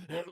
Hello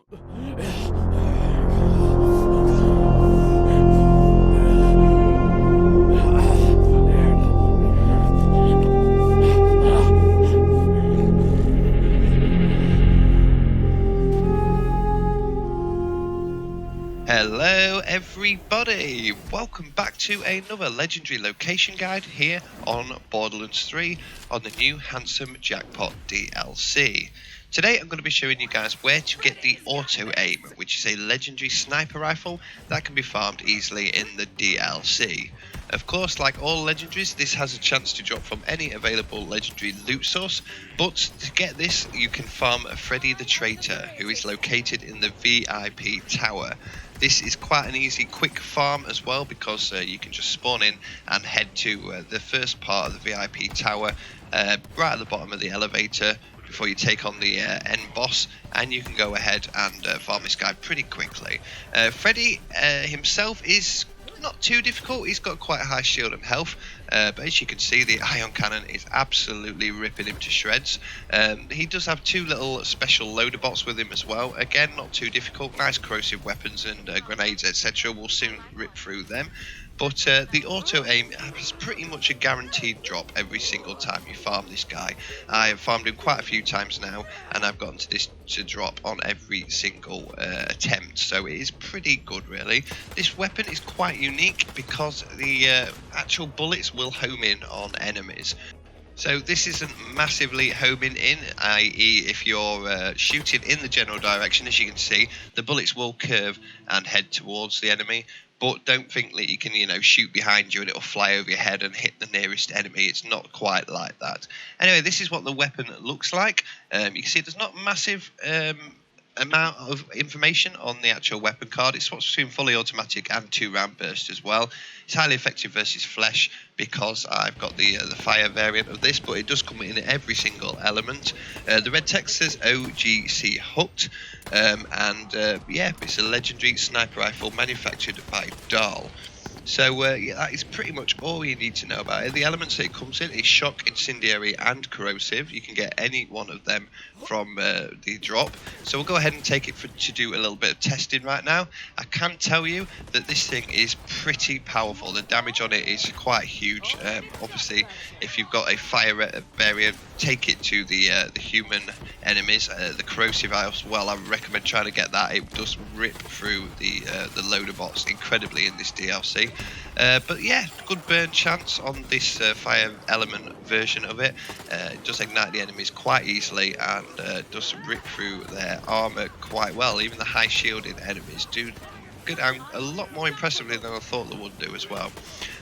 everybody, welcome back to another legendary location guide here on Borderlands 3 on the new Handsome Jackpot DLC. Today I'm going to be showing you guys where to get the AutoAime, which is a legendary sniper rifle that can be farmed easily in the DLC. Of course, like all legendaries, this has a chance to drop from any available legendary loot source, but to get this you can farm Freddy the Traitor, who is located in the VIP tower. This is quite an easy, quick farm as well, because you can just spawn in and head to the first part of the VIP tower, right at the bottom of the elevator, before you take on the end boss, and you can go ahead and farm this guy pretty quickly. Freddy himself is not too difficult. He's got quite a high shield and health, but as you can see, the ion cannon is absolutely ripping him to shreds. He does have two little special loader bots with him as well. Again, not too difficult. Nice corrosive weapons and grenades, etc. We'll soon rip through them. But the AutoAime is pretty much a guaranteed drop every single time you farm this guy. I have farmed him quite a few times now, and I've gotten to this to drop on every single attempt, so it is pretty good really. This weapon is quite unique because the actual bullets will home in on enemies. So this isn't massively homing in, i.e. if you're shooting in the general direction, as you can see, the bullets will curve and head towards the enemy. But don't think that you can, shoot behind you and it'll fly over your head and hit the nearest enemy. It's not quite like that. Anyway, this is what the weapon looks like. You can see there's not massive amount of information on the actual weapon card. It swaps between fully automatic and 2-round burst as well. It's highly effective versus flesh because I've got the fire variant of this, but it does come in every single element. The red text says OGC hooked, yeah, it's a legendary sniper rifle manufactured by Dahl. So yeah, that is pretty much all you need to know about it. The elements that it comes in is shock, incendiary and corrosive. You can get any one of them from the drop. So we'll go ahead and take it to do a little bit of testing right now. I can tell you that this thing is pretty powerful. The damage on it is quite huge. Obviously, if you've got a fire variant, take it to the human enemies. The corrosive as well, I recommend trying to get that. It does rip through the loader bots incredibly in this DLC. But yeah, good burn chance on this fire element version of it. It does ignite the enemies quite easily and does rip through their armor quite well. Even the high shielded enemies do good and a lot more impressively than I thought they would do as well.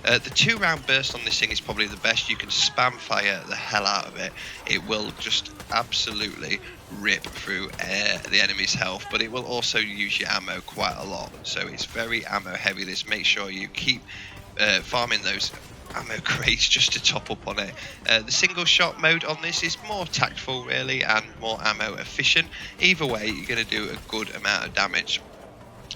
The 2-round burst on this thing is probably the best. You can spam fire the hell out of it. It will just absolutely rip through the enemy's health, but it will also use your ammo quite a lot, so it's very ammo heavy. This, make sure you keep farming those ammo crates just to top up on it. The single shot mode on this is more tactful really and more ammo efficient. Either way, you're going to do a good amount of damage.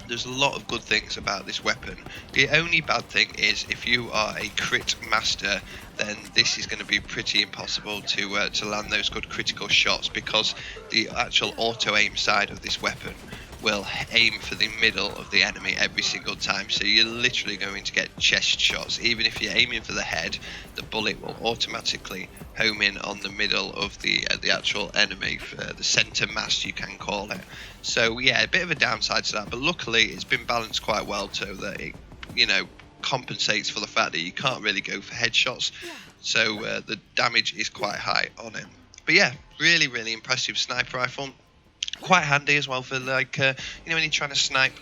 There's a lot of good things about this weapon. The only bad thing is if you are a crit master, then this is going to be pretty impossible to land those good critical shots, because the actual auto-aim side of this weapon will aim for the middle of the enemy every single time, so you're literally going to get chest shots. Even if you're aiming for the head, the bullet will automatically home in on the middle of the actual enemy, the center mass you can call it. So yeah, a bit of a downside to that, but luckily it's been balanced quite well so that it compensates for the fact that you can't really go for headshots, so the damage is quite high on it. But yeah, really impressive sniper rifle. Quite handy as well for when you're trying to snipe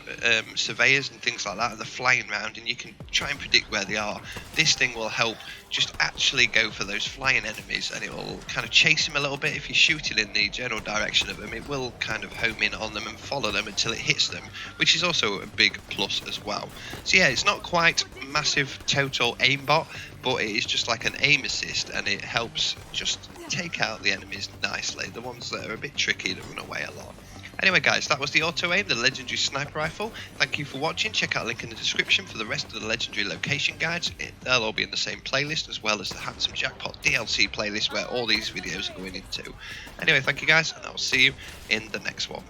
surveyors and things like that, and they're flying around and you can try and predict where they are. This thing will help just actually go for those flying enemies, and it will kind of chase them a little bit. If you're shooting in the general direction of them, it will kind of home in on them and follow them until it hits them, which is also a big plus as well. So yeah, it's not quite massive total aimbot, but it is just like an aim assist, and it helps just take out the enemies nicely, the ones that are a bit tricky to run away a lot. Anyway guys, that was the AutoAime, the legendary sniper rifle. Thank you for watching. Check out the link in the description for the rest of the legendary location guides. They'll all be in the same playlist, as well as the Handsome Jackpot DLC playlist where all these videos are going into. Anyway, thank you guys, and I'll see you in the next one.